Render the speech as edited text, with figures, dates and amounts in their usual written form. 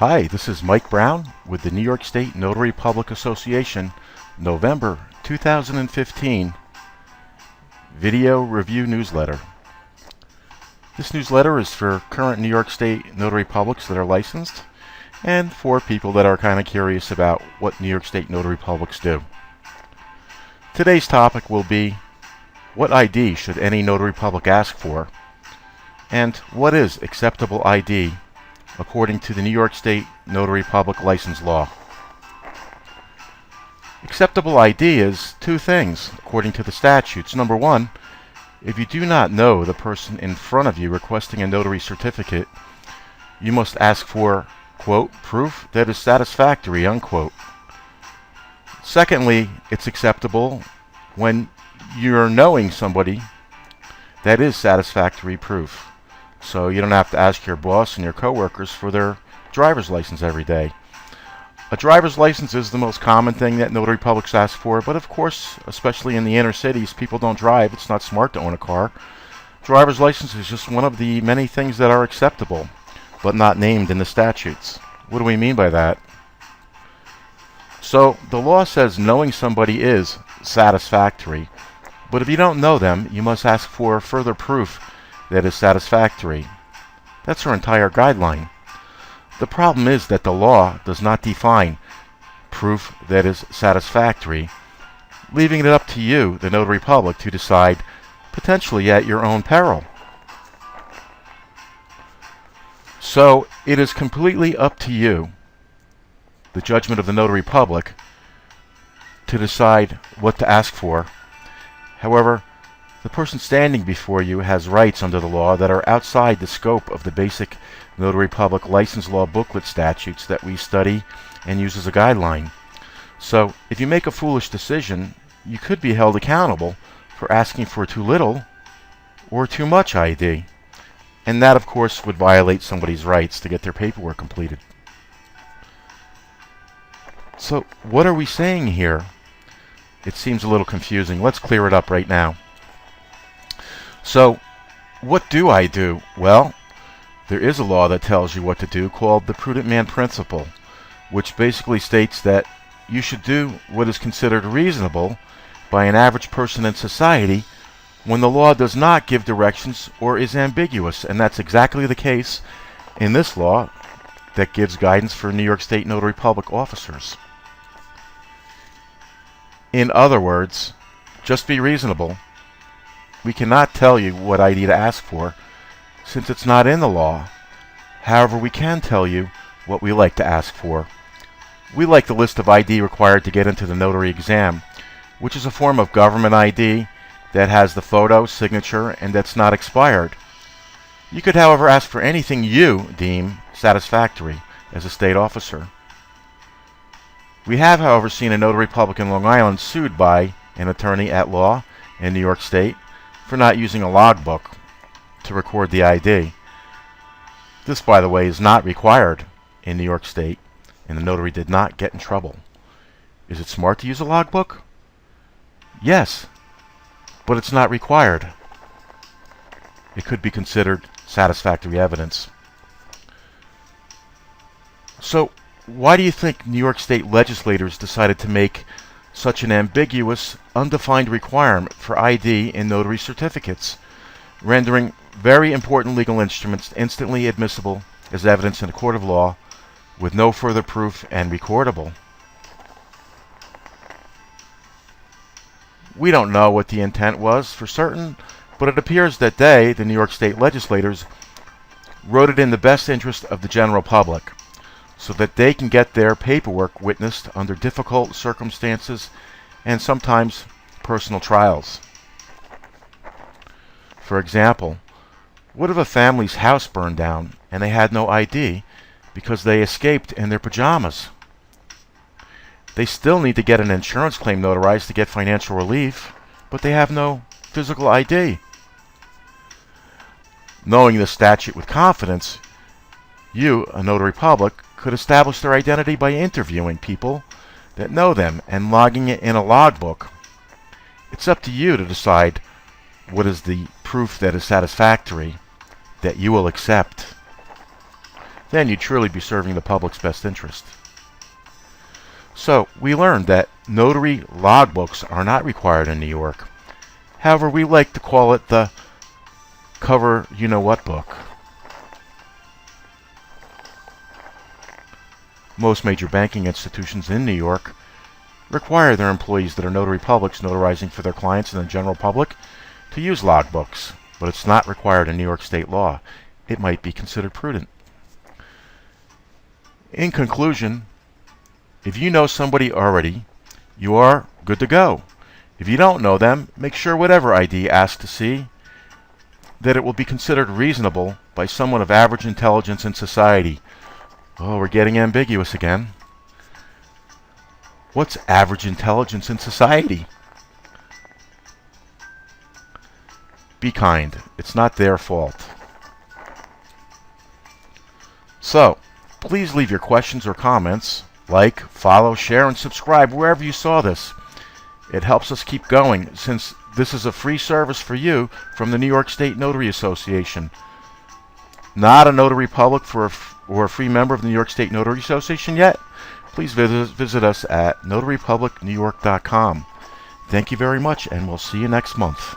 Hi, this is Mike Brown with the New York State Notary Public Association, November 2015 video review newsletter. This newsletter is for current New York State Notary Publics that are licensed and for people that are kind of curious about what New York State Notary Publics do. Today's topic will be what ID should any Notary Public ask for, and what is acceptable ID according to the New York State Notary Public License Law. Acceptable ID is two things, according to the statutes. Number one, if you do not know the person in front of you requesting a notary certificate, you must ask for, quote, proof that is satisfactory, unquote. Secondly, it's acceptable when you're knowing somebody that is satisfactory proof. So you don't have to ask your boss and your coworkers for their driver's license every day. A driver's license is the most common thing that notary publics ask for, but of course, especially in the inner cities, people don't drive. It's not smart to own a car. Driver's license is just one of the many things that are acceptable, but not named in the statutes. What do we mean by that? So the law says knowing somebody is satisfactory, but if you don't know them, you must ask for further proof that is satisfactory. That's our entire guideline. The problem is that the law does not define proof that is satisfactory, leaving it up to you, the notary public, to decide, potentially at your own peril. So it is completely up to you, the judgment of the notary public, to decide what to ask for. However, the person standing before you has rights under the law that are outside the scope of the basic Notary Public License Law booklet statutes that we study and use as a guideline. So, if you make a foolish decision, you could be held accountable for asking for too little or too much ID. And that, of course, would violate somebody's rights to get their paperwork completed. So, what are we saying here? It seems a little confusing. Let's clear it up right now. So, what do I do? Well, there is a law that tells you what to do called the prudent man principle, which basically states that you should do what is considered reasonable by an average person in society when the law does not give directions or is ambiguous, and that's exactly the case in this law that gives guidance for New York State Notary Public officers. In other words, just be reasonable. We cannot tell you what ID to ask for, since it's not in the law. However, we can tell you what we like to ask for. We like the list of ID required to get into the notary exam, which is a form of government ID that has the photo, signature, and that's not expired. You could, however, ask for anything you deem satisfactory as a state officer. We have, however, seen a notary public in Long Island sued by an attorney at law in New York State for not using a logbook to record the ID. This, by the way, is not required in New York State, and the notary did not get in trouble. Is it smart to use a logbook? Yes, but it's not required. It could be considered satisfactory evidence. So, why do you think New York State legislators decided to make such an ambiguous, undefined requirement for ID in notary certificates, rendering very important legal instruments instantly admissible as evidence in a court of law with no further proof and recordable? We don't know what the intent was for certain, but it appears that they, the New York State legislators, wrote it in the best interest of the general public, so that they can get their paperwork witnessed under difficult circumstances and sometimes personal trials. For example, what if a family's house burned down and they had no ID because they escaped in their pajamas? They still need to get an insurance claim notarized to get financial relief, but they have no physical ID. Knowing the statute with confidence, you, a notary public, could establish their identity by interviewing people that know them and logging it in a logbook. It's up to you to decide what is the proof that is satisfactory that you will accept. then you'd truly be serving the public's best interest. So, we learned that notary logbooks are not required in New York. However, we like to call it the cover you-know-what book. Most major banking institutions in New York require their employees that are notary publics notarizing for their clients and the general public to use logbooks, but it's not required in New York state law. It might be considered prudent. In conclusion, if you know somebody already, you are good to go. If you don't know them, make sure whatever ID asked to see that it will be considered reasonable by someone of average intelligence in society. Oh, we're getting ambiguous again. What's average intelligence in society? Be kind. It's not their fault. So, please leave your questions or comments. Like, follow, share, and subscribe wherever you saw this. It helps us keep going, since this is a free service for you from the New York State Notary Association. Not a notary public or a free member of the New York State Notary Association yet? Please visit us at notarypublicnewyork.com. Thank you very much, and we'll see you next month.